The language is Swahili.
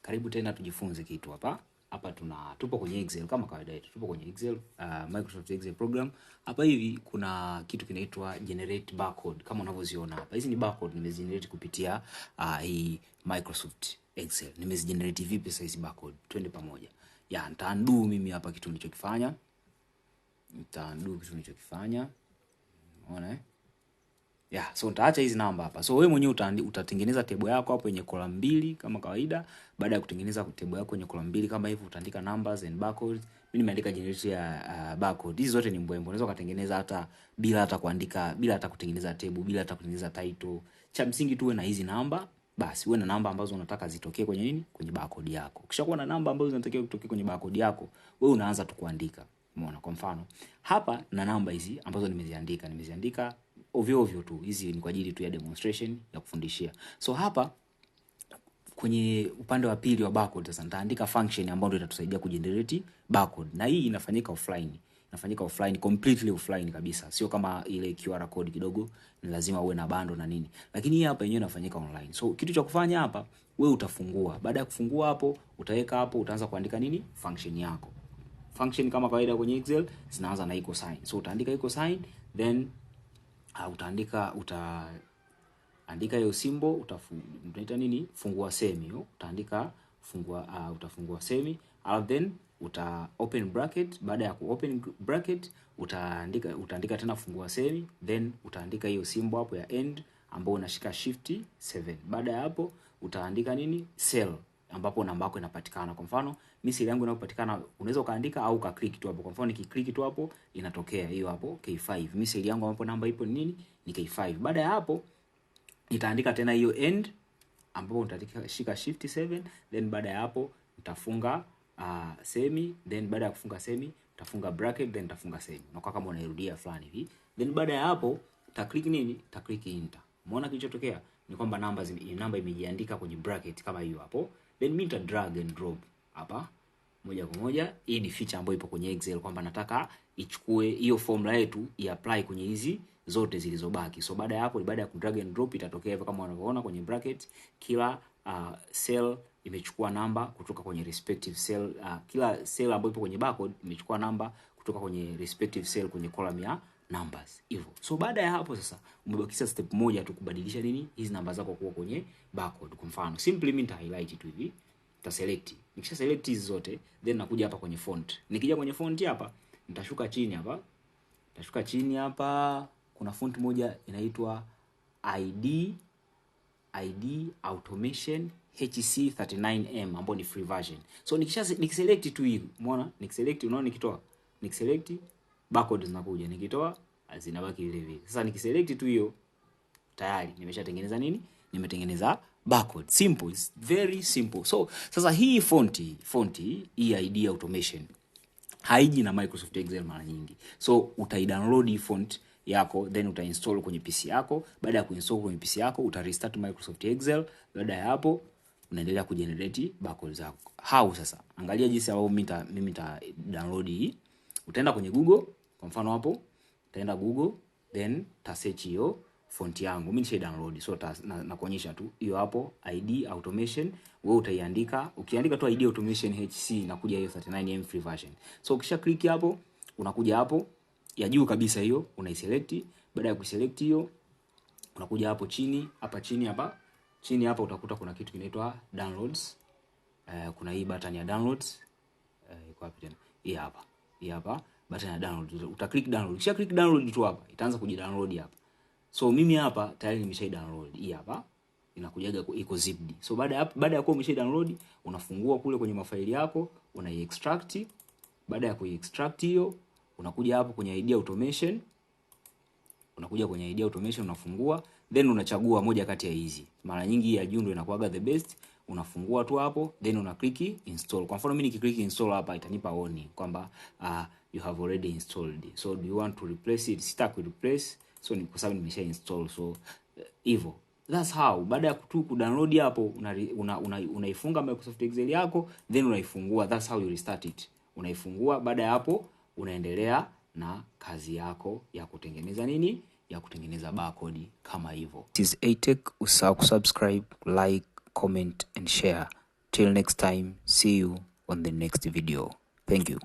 Karibu tena tujifunze kitu hapa. Hapa tupo kwenye Excel kama kawaida yetu. Tupo kwenye Excel, Microsoft Excel program. Hapa hivi kuna kitu kinaitwa generate barcode kama unavyoziona hapa. Hizi ni barcode nimezigenerate kupitia hii Microsoft Excel. Nimezigenerate vipi sasa hizi barcode? Twende pamoja. Ya, nitaandu mimi hapa kitu nilichokifanya. Unaona Yeah, so nitaacha hizi namba hapa. So wewe mwenyewe utatengeneza table yako hapo yenye column mbili kama kawaida. Baada ya kutengeneza table yako yenye column mbili kama hivi utaandika numbers and barcodes. Mimi nimeandika generate ya barcode. Hizi zote ni mbwembo. Unaweza kutengeneza hata bila hata kuandika, bila hata kutengeneza table, bila hata kutengeneza title. Cha msingi tu uwe na hizi namba. Basi uwe na namba ambazo unataka zitokee kwenye nini? Kwenye barcode yako. Ukishakuwa na namba ambazo zinatakiwa kutokea kwenye barcode yako, wewe unaanza tu kuandika. Umeona kwa mfano. Hapa na namba hizi ambazo nimeziandika ovyo tu. Hizi ni kwa ajili tu ya demonstration ya kufundishia. So hapa kwenye upande wa pili wa barcode sasa nitaandika function ambayo ndio itatusaidia kugenerate barcode. Na hii inafanyika offline, completely offline kabisa. Sio kama ile QR code kidogo ni lazima uwe na bando na nini. Lakini hii hapa yenyewe inafanyika online. So kitu cha kufanya hapa, wewe utafungua. Baada ya kufungua hapo, utaweka hapo, utaanza kuandika nini? Function yako. Function kama kawaida kwenye Excel zinaanza na equal sign. So utaandika equal sign, then utaandika hiyo symbol, utaita nini? Fungua semi. Utaandika utafungua semi, and then open bracket. Baada ya open bracket utaandika tena fungua semi, then utaandika hiyo symbol hapo ya end ambayo unashika shift 7. Baada ya hapo utaandika nini? Cell ambapo namba yako inapatikana. Kwa mfano mimi siri yangu inapatikana, unaweza ukaandika au ukaklik tu hapo. Kwa mfano nikiklik tu hapo inatokea hiyo hapo K5. Mimi siri yangu ambapo namba ipo ni nini? Ni K5. Baada ya hapo nitaandika tena hiyo end ambapo nitaandika shika shift 7, then baada ya hapo nitafunga semi, then baada ya kufunga semi nitafunga bracket, then nitafunga semi. Na kwa kama unairudia fulani hivi. Then baada ya hapo click nini? Click enter. Umeona kilichotokea? Ni kwamba namba imejiandika kwenye bracket kama hiyo hapo. Then mimi nita drag and drop hapa moja kwa moja. Hii ni feature ambayo ipo kwenye Excel kwamba nataka ichukue hiyo formula yetu iapply kwenye hizi zote zilizobaki. So baada ya hapo, baada ya ku drag and drop itatokea hivyo kama unavyoona kwenye bracket. Kila cell imechukua namba kutoka kwenye respective cell. Kila cell ambayo ipo kwenye barcode imechukua namba kutoka kwenye respective cell kwenye column ya numbers hivyo. So baada ya hapo sasa umebakisha step moja tu kubadilisha nini? Hizi namba zako kuwa kwenye barcode. Kwa mfano simply mimi nita highlight tu hivi, nita select. Nikisha select hizi zote, then nakuja hapa kwenye font. Nikija kwenye font hapa, nitashuka chini hapa. Kuna font moja inaitwa ID Automation HC39M ambayo ni free version. So nikiselect tu hivi, umeona? Nikiselect, unaona nikiselect barcode zinakuja, nikitoa zinabaki vile vile. Sasa nikiselect tu hiyo tayari nimeshatengeneza nini? Nimetengeneza barcode. Simple, it's very simple. So sasa hii font hii ID Automation haiji na Microsoft Excel mara nyingi. So utaidownload hii font yako, then utainstall kwenye PC yako. Baada ya kuinstall kwenye PC yako, utarestart Microsoft Excel. Baada ya hapo unaendelea kugenerate barcode zako. How sasa? Angalia jinsi ambavyo mimi nita download hii. Utaenda kwenye Google, kwa mfano hapo utaenda Google, then ta search hiyo font yangu. Mimi nisha download, so na kuonyesha tu hiyo hapo ID Automation. Wewe utaiandika, ukiandika tu ID Automation HC na kuja hiyo 39M free version. So ukisha click hapo, unakuja hapo ya juu kabisa hiyo, unaiselect. Baada ya kuselect hiyo, unakuja hapo chini hapa utakuta kuna kitu kinaitwa downloads. Kuna hii button ya downloads. Iko wapi tena? Hii hapa button ya download. Utaklik download. Kisha click download tu hapa, itaanza kujidownload hapa. So mimi hapa tayari nimesha download. Hii hapa inakujaga iko zipped. So baada ya kuwa umesha download, unafungua kule kwenye mafaili yako, unai-extract. Baada ya ku-extract hiyo, unakuja hapo kwenye ID Automation. Unafungua, then unachagua moja kati ya hizi. Mara nyingi ya juu ndio inakuwaga the best. Unafungua tu hapo, then una click install. Kwa mfano mimi nikiclick install hapa itanipa warning kwamba you have already installed. So do you want to replace it? Sitaki replace. So ni kwa sababu nimesha install. So hivyo. That's how. Baada ya ku download hapo unaifunga Microsoft Excel yako, then unaifungua. That's how you restart it. Unaifungua, baada ya hapo unaendelea na kazi yako ya kutengeneza nini? Ya kutengeneza barcode kama hivyo. This is A-Tech. Usahau kusubscribe, like, comment and share. Till next time, see you on the next video. Thank you.